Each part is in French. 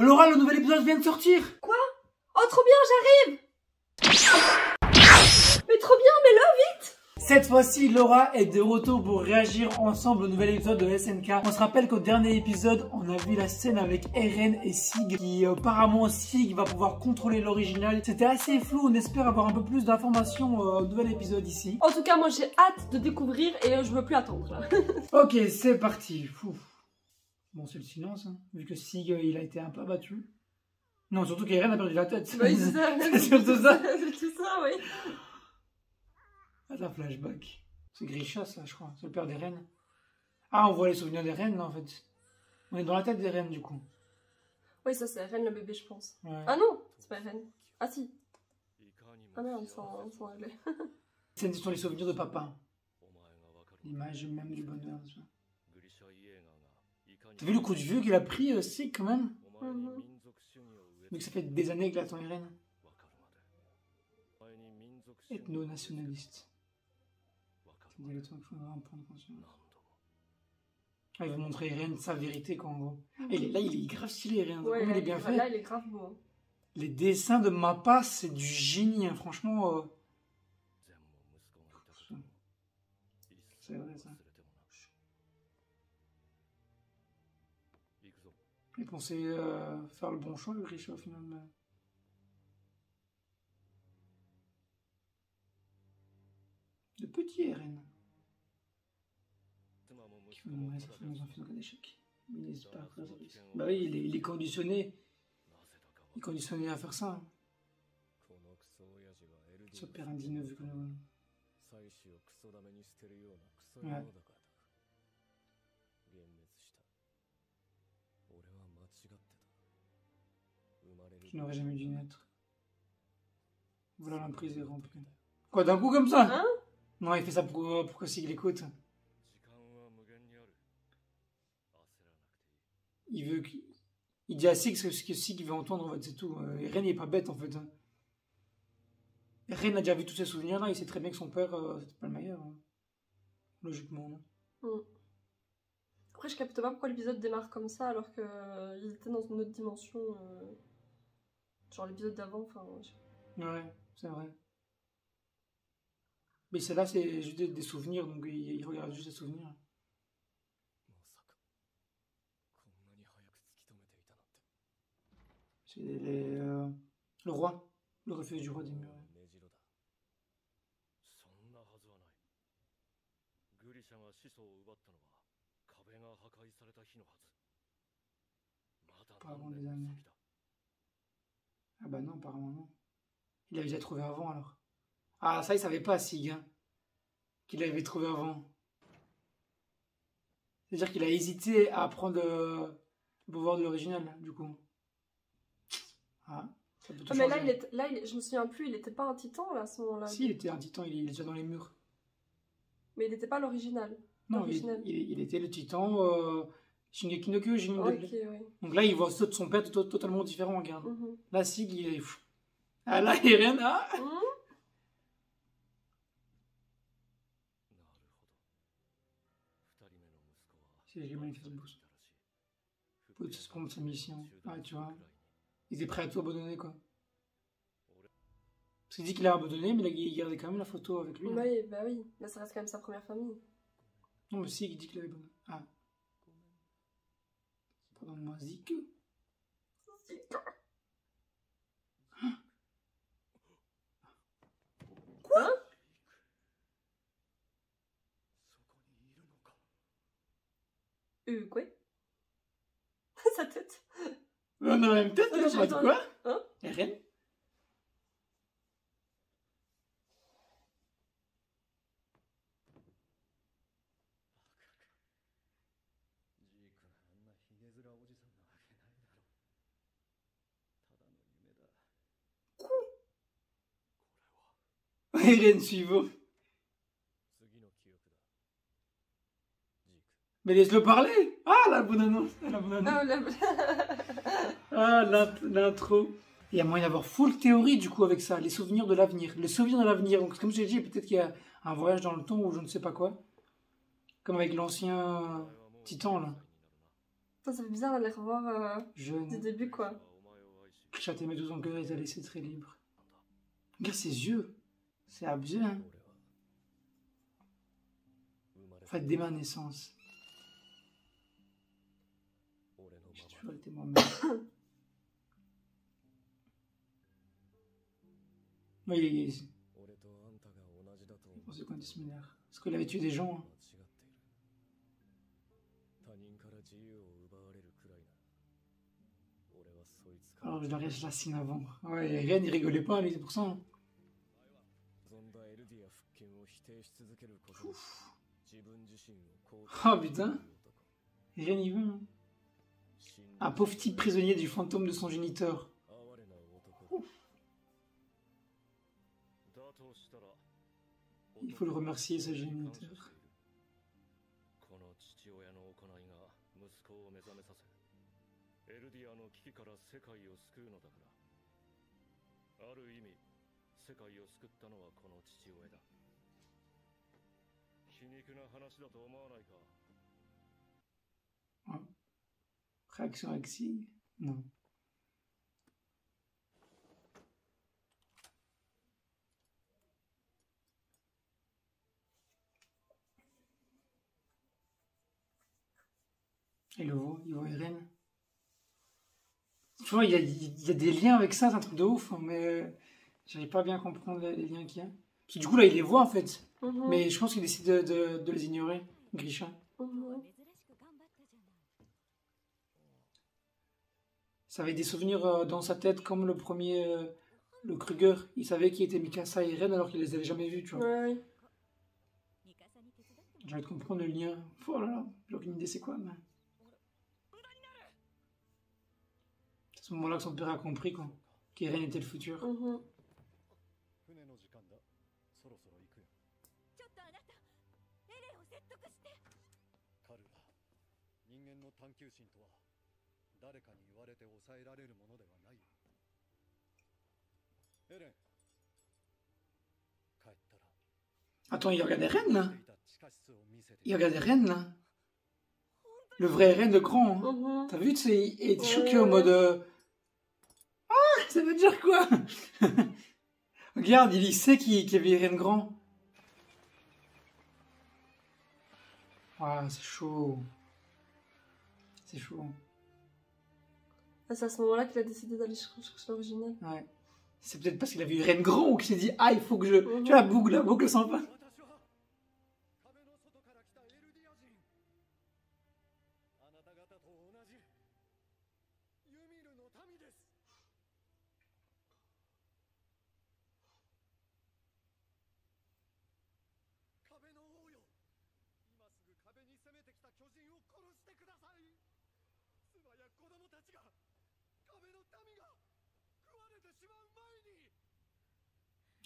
Laura, le nouvel épisode vient de sortir. Quoi? Oh, trop bien, j'arrive. Mais trop bien, mais là, vite. Cette fois-ci, Laura est de retour pour réagir ensemble au nouvel épisode de SNK. On se rappelle qu'au dernier épisode, on a vu la scène avec Eren et Sig, qui apparemment Sig va pouvoir contrôler l'original. C'était assez flou, on espère avoir un peu plus d'informations au nouvel épisode ici. En tout cas, moi j'ai hâte de découvrir et je veux plus attendre là. Ok, c'est parti. Ouf. Bon, c'est le silence, hein, vu que Sig il a été un peu abattu. Non, surtout qu'Eren a perdu la tête. Oui, c'est ça. C'est surtout ça. C'est tout ça, oui. Ah, la flashback. C'est Grisha, ça, je crois. C'est le père d'Eren. Ah, on voit les souvenirs d'Eren, là, en fait. On est dans la tête d'Eren, du coup. Oui, ça c'est Eren le bébé, je pense. Ouais. Ah non, c'est pas Eren. Ah si. Ah merde, on s'en allait. Ce sont les souvenirs de papa. L'image même du bonheur. T'as vu le coup de vieux qu'il a pris aussi, quand même? Vu que ça fait des années qu'il attend Eren. Ethno-nationaliste. Ah, il veut montrer Eren sa vérité, quoi, en gros. Et là, il est grave stylé, Eren. Ouais, il est bien fait. Là, il est grave beau. Les dessins de Mappa, c'est du génie, hein. Franchement. C'est vrai, ça. Il pensait faire le bon choix, le Grisha, au final. Le petit Eren. Qui veut nommer sa famille dans un film d'échecs. Bah oui, il est conditionné. Il est conditionné à faire ça. Hein. Ce père indigne vu qu'on ouais. Je n'aurais jamais dû naître. Voilà, l'emprise est remplie. Quoi, d'un coup comme ça? Hein? Non, il fait ça pour que Sig l'écoute. Il veut qu'il... Il dit à Sig ce que Sig veut entendre, en fait, c'est tout. Eren n'est pas bête, en fait. Hein. Eren a déjà vu tous ces souvenirs-là, il sait très bien que son père, c'était pas le meilleur. Hein. Logiquement, non? Après, je capte pas pourquoi l'épisode démarre comme ça, alors qu'ils étaient dans une autre dimension. Genre l'épisode d'avant, enfin... Ouais, c'est vrai. Mais celle-là, c'est juste des souvenirs, donc il regarde juste des souvenirs. C'est le roi, le refuge du roi des murs. Pas avant des années. Ah bah non, apparemment non. Il l'avait déjà trouvé avant alors. Ah, ça, il savait pas, Sig, hein, qu'il l'avait trouvé avant. C'est-à-dire qu'il a hésité à prendre le pouvoir de l'original, du coup. Ah, ça peut tout mais changer. là, je me souviens plus, il était pas un titan là à ce moment-là. Si, il était un titan, il est déjà dans les murs. Mais il était pas l'original. Non, il était le titan Shingeki no Kyojin. Ok, oui. Donc là, il voit ceux de son père totalement différents, regarde. Là, Sig, il est fou. Ah là, Eren, ah C'est j'ai mal fait ce boost. Faut se prendre sa mission. Ah, tu vois. Il était prêt à tout abandonner, quoi. Parce qu'il dit qu'il a abandonné, mais il gardait quand même la photo avec lui. Oui, bah oui. Mais ça reste quand même sa première famille. Non, mais si, il dit qu'il avait abandonné. Ah. Pardonne-moi, Zik. Quoi? Quoi? Sa tête. On a la même tête, là, je sais pas quoi. Hein? Eren. Eren suivant. Mais laisse-le parler. Ah, la bonne annonce. Ah, l'intro. Il y a moyen d'avoir full théorie du coup avec ça, les souvenirs de l'avenir. Les souvenirs de l'avenir. Donc comme je l'ai dit, peut-être qu'il y a un voyage dans le temps ou je ne sais pas quoi. Comme avec l'ancien titan là. Ça fait bizarre de les revoir du Jeune. début, quoi. Grisha t'aimait tout son cœur et t'a laissé très libre. Regarde ses yeux. C'est abusé, hein. En fait, dès ma naissance. J'ai toujours été moi-même. Oui, on se compte similaire. Parce qu'il avait tué des gens. Hein. Alors je leur laisse la signe avant. Ouais, Eren, il rigolait pas, lui, c'est pour ça. Hein. Oh putain. Eren, il veut. Hein. Un pauvre type prisonnier du fantôme de son géniteur. Il faut le remercier, ce géniteur. Ouais. Réaction avec Sig? Non. Il voit Eren. Tu vois, il y a des liens avec ça, c'est un truc de ouf, hein, mais j'arrive pas à bien comprendre les liens qu'il y a. Puis du coup, là, il les voit en fait. Mais je pense qu'il décide de les ignorer, Grisha. Ça avait des souvenirs dans sa tête, comme le premier, le Kruger. Il savait qui était Mikasa et Eren alors qu'il les avait jamais vus, tu vois. Ouais. J'ai envie de comprendre le lien. Oh là là, j'ai aucune idée c'est quoi, mais... C'est à ce moment-là que son père a compris, quoi. Qu'Eren était le futur. Attends, il regardait Eren, là. Il regardait Eren, là. Le vrai Eren, le grand. Hein. T'as vu, tu sais, il était choqué en mode... Ah, ça veut dire quoi? Regarde, il sait qu'il y avait Eren grand. Ah, c'est chaud. C'est chaud. C'est à ce moment-là qu'il a décidé d'aller chercher l'original. Ouais. C'est peut-être parce qu'il a vu Eren grand ou qu'il s'est dit, ah, il faut que je... Tu vois, la boucle sans fin.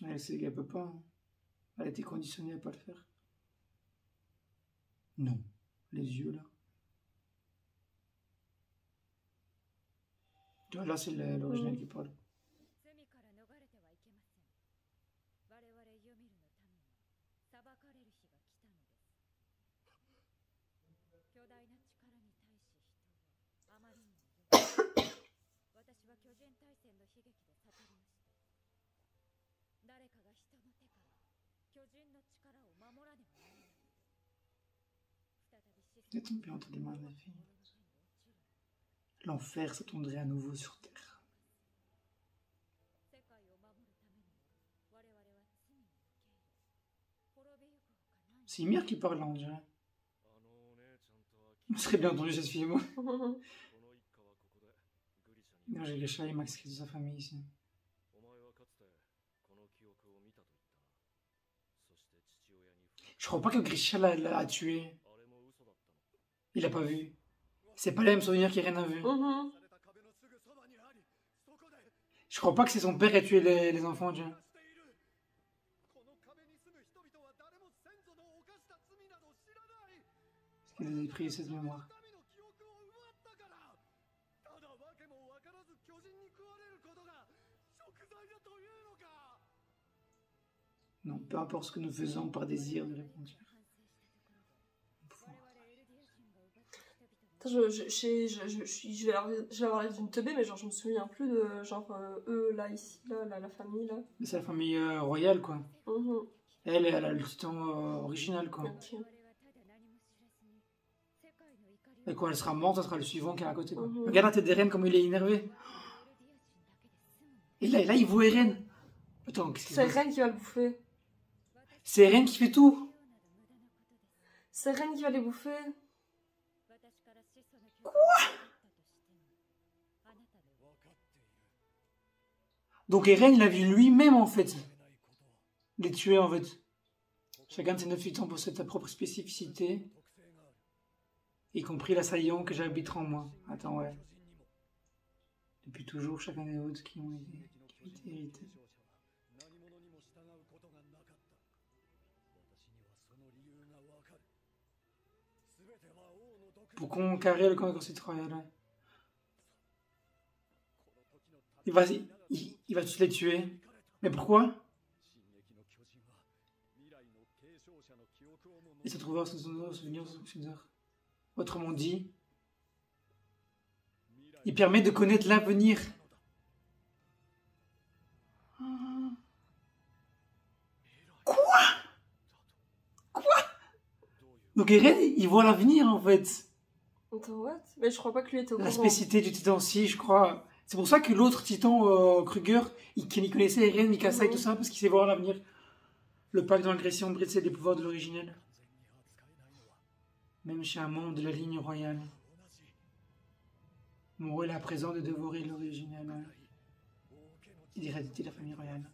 Elle sait qu'elle peut pas. Hein. Elle a été conditionnée à pas le faire. Non. Les yeux, là. Tu vois, là, c'est l'original qui parle. Il est tombé entre les mains de la fille. L'enfer s'étendrait à nouveau sur terre. C'est Ymir qui parle là, on dirait. On serait bien entendu cette fille, moi. Non, j'ai Grisha et Max qui est de sa famille ici. Je crois pas que Grisha l'a tué. Il l'a pas vu. C'est pas les mêmes souvenirs qu'Eren a vu. Je crois pas que c'est son père qui a tué les enfants, tu vois. Parce qu'il a pris cette mémoire. Non, peu importe ce que nous faisons par désir de répondre. Je vais avoir l'air d'une teubée, mais genre, je me souviens plus de genre eux, là, ici, là, la famille, là. Mais c'est la famille royale, quoi. Mhm. Elle a le titan original, quoi. Ok. Et quand elle sera morte, ça sera le suivant qui est à côté, quoi. Mhm. Regarde la tête d'Eren, comme il est énervé. Et là, il voit Eren. Attends, qu'est-ce qu'il C'est fait? Ren qui va le bouffer. C'est Eren qui fait tout. C'est Ren qui va les bouffer. Donc Eren, il a vu lui-même, en fait, les tuer, en fait. Chacun de ces 9 titans possède sa propre spécificité, y compris l'assaillant que j'habiterai en moi. Attends, ouais. Depuis toujours, chacun des autres qui ont été hérités. Pour conquérir le camp de site royal, ouais. Il va tous les tuer. Mais pourquoi? Il se trouvera sans son souvenir, autrement dit, il permet de connaître l'avenir. Quoi? Donc Eren, il voit l'avenir, en fait. Attends, what? Mais je crois pas que lui était au La courant. spécificité du titan, si, je crois. C'est pour ça que l'autre titan, Kruger, il connaissait Eren, Mikasa et tout ça, parce qu'il sait voir l'avenir. Le pacte d'agression brise les pouvoirs de l'originel. Même chez un membre de la ligne royale. Mon rôle est à présent de dévorer l'originel. Et d'éradiquer la famille royale.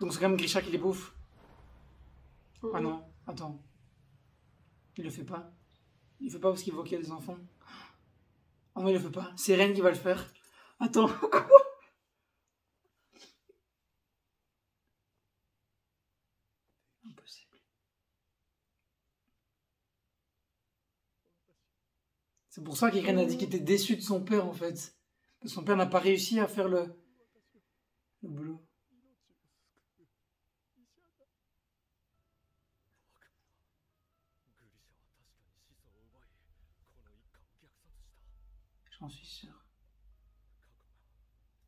Donc c'est quand même Grisha qui les bouffe. Ah non, attends. Il le fait pas. Il le fait pas parce qu'il voit qu'il y a des enfants. Ah non, il le fait pas. C'est Ren qui va le faire. Attends, quoi? Impossible. C'est pour ça qu'Eren a dit qu'il était déçu de son père, en fait. Parce que son père n'a pas réussi à faire le boulot. J'en suis sûr.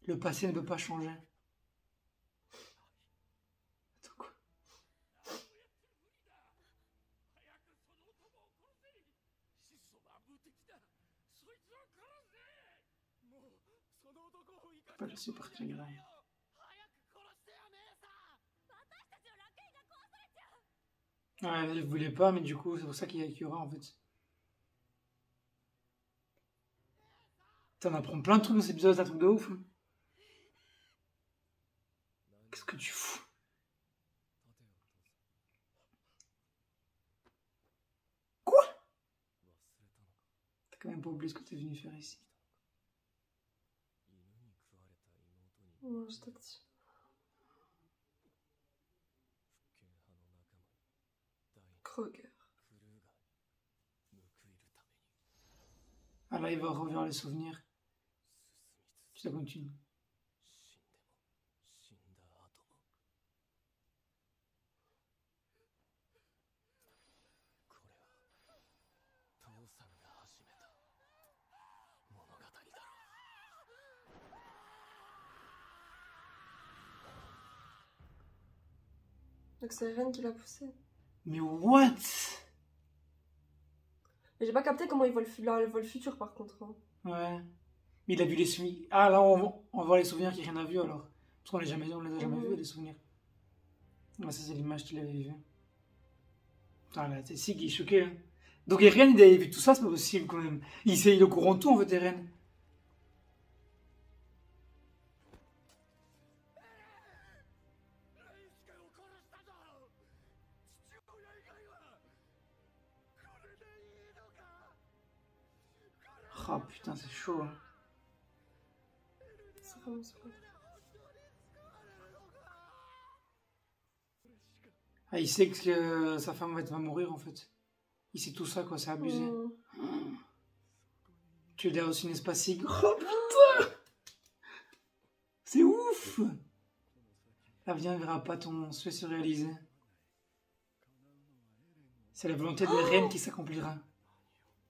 Le passé ne peut pas changer. Attends, quoi? Faut pas le laisser partir, Grey. Ouais, elle voulait pas, mais du coup, c'est pour ça qu'il y a Kyura, en fait. T'en apprends plein de trucs dans cet épisode, c'est un truc de ouf. Hein. Qu'est-ce que tu fous? Quoi? T'as quand même pas oublié ce que t'es venu faire ici. Non, je t'active. Kruger. Ah là, il va revenir les souvenirs. Ça continue. Donc c'est Ren qui l'a poussé. Mais what? Mais j'ai pas capté comment il voit le futur par contre. Hein. Ouais. Mais il a vu les souvenirs. Ah là, on voit les souvenirs qu'il rien a vu alors. Parce qu'on les a jamais vus, les souvenirs. Ah, ça, c'est l'image qu'il avait vue. Ah là, c'est Sig, il est choqué. Hein. Donc Eren, il avait vu tout ça, c'est pas possible quand même. Il est au courant de tout en fait, Eren. Oh putain, c'est chaud. Hein. C'est vraiment ça. Ah, il sait que sa femme va mourir en fait. Il sait tout ça quoi, c'est abusé. Tu es aussi une espace. Oh putain! C'est ouf! L'avenir ne verra pas ton souhait se réaliser. C'est la volonté des reines qui s'accomplira.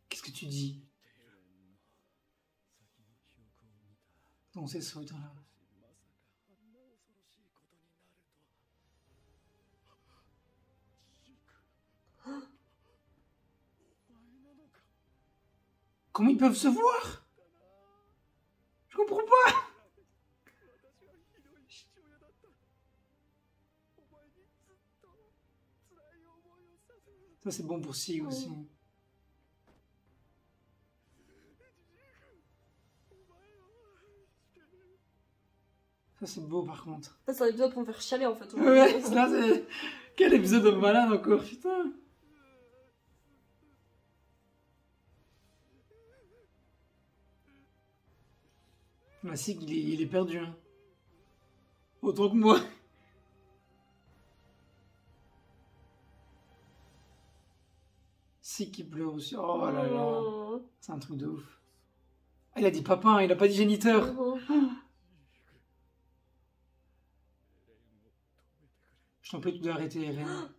Qu'est-ce que tu dis? Non, c'est ça, là. Comment ils peuvent se voir? Je comprends pas. Ça c'est bon pour Sig aussi. Ça c'est beau par contre. Ça c'est un épisode pour me faire chialer en fait. Ouais, là c'est... Quel épisode de malade encore, putain. Bah Sig il est perdu. Hein. Autant que moi. Sig qui pleure aussi. Oh là là. C'est un truc de ouf. Ah, il a dit papa, hein, il a pas dit géniteur. Je t'en prie, tu dois arrêter, Eren.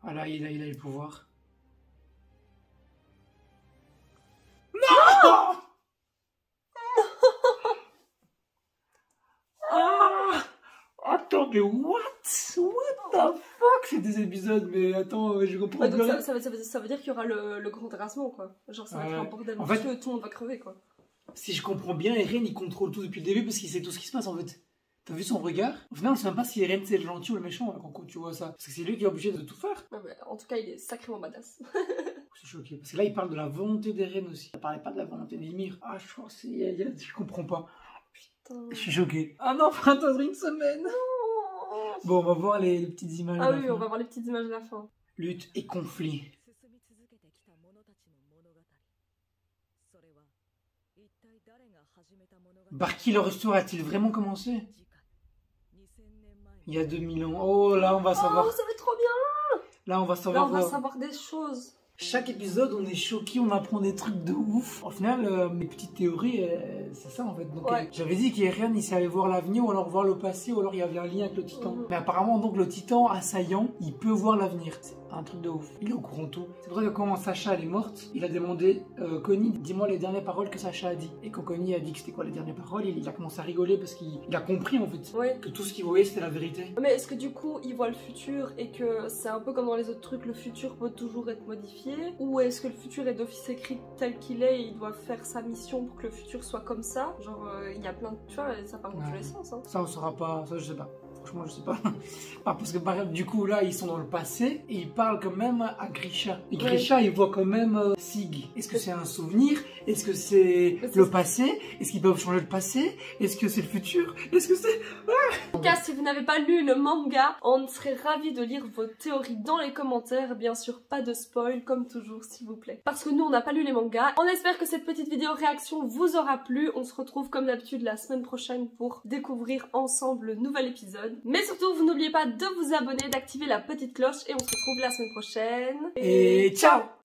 Ah là, il a le pouvoir. Non! Ah! Attends, mais what? What the fuck? C'est des épisodes, mais attends, je comprends ouais, donc pas. ça veut dire qu'il y aura le grand terrassement, quoi. Genre, ça va être un bordel. En fait, tout le monde va crever, quoi. Si je comprends bien, Eren il contrôle tout depuis le début parce qu'il sait tout ce qui se passe en fait. T'as vu son regard? Au final, on sait même pas si Eren c'est le gentil ou le méchant là, quand tu vois ça. Parce que c'est lui qui est obligé de tout faire. Ouais, mais en tout cas, il est sacrément badass. Je suis choqué. Parce que là, il parle de la volonté d'Eren aussi. Il parlait pas de la volonté d'Ymir. Ah, je crois que c'est. Je comprends pas. Putain. Je suis choqué. Ah non, pas attendre une semaine. Bon, on va voir les petites images. Ah oui, on va voir les petites images de la fin. Lutte et conflit. Barky le restaurant a-t-il vraiment commencé? Il y a 2000 ans. Oh là on va savoir. Oh ça va être trop bien. Là on va savoir. Là on va savoir des choses. Chaque épisode on est choqué, on apprend des trucs de ouf. Au final mes petites théories c'est ça en fait. Donc ouais. J'avais dit qu'Eren il savait voir l'avenir ou alors voir le passé ou alors il y avait un lien avec le titan. Mais apparemment donc le titan assaillant il peut voir l'avenir. C'est un truc de ouf. Il est au courant de tout. C'est pour ça que quand Sacha elle est morte, il a demandé Connie, dis-moi les dernières paroles que Sacha a dit. Et quand Connie a dit que c'était quoi les dernières paroles, il a commencé à rigoler parce qu'il a compris en fait ouais. que tout ce qu'il voyait c'était la vérité. Mais est-ce que du coup il voit le futur et que c'est un peu comme dans les autres trucs, le futur peut toujours être modifié? Ou est-ce que le futur est d'office écrit tel qu'il est et il doit faire sa mission pour que le futur soit comme ça? Genre il y a plein de... Tu vois, ça part dans tous les sens. Hein. Ça on saura pas, ça je sais pas. Franchement, je sais pas. Parce que par exemple, du coup, là, ils sont dans le passé et ils parlent quand même à Grisha. Et Grisha, il voit quand même Sig. Est-ce que c'est un souvenir? Est-ce que c'est le passé? Est-ce qu'ils peuvent changer le passé? Est-ce que c'est le futur? Est-ce que c'est... En tout cas, si vous n'avez pas lu le manga, on serait ravis de lire vos théories dans les commentaires. Bien sûr, pas de spoil, comme toujours, s'il vous plaît. Parce que nous, on n'a pas lu les mangas. On espère que cette petite vidéo réaction vous aura plu. On se retrouve comme d'habitude la semaine prochaine pour découvrir ensemble le nouvel épisode. Mais surtout, vous n'oubliez pas de vous abonner, d'activer la petite cloche et on se retrouve la semaine prochaine. Et ciao!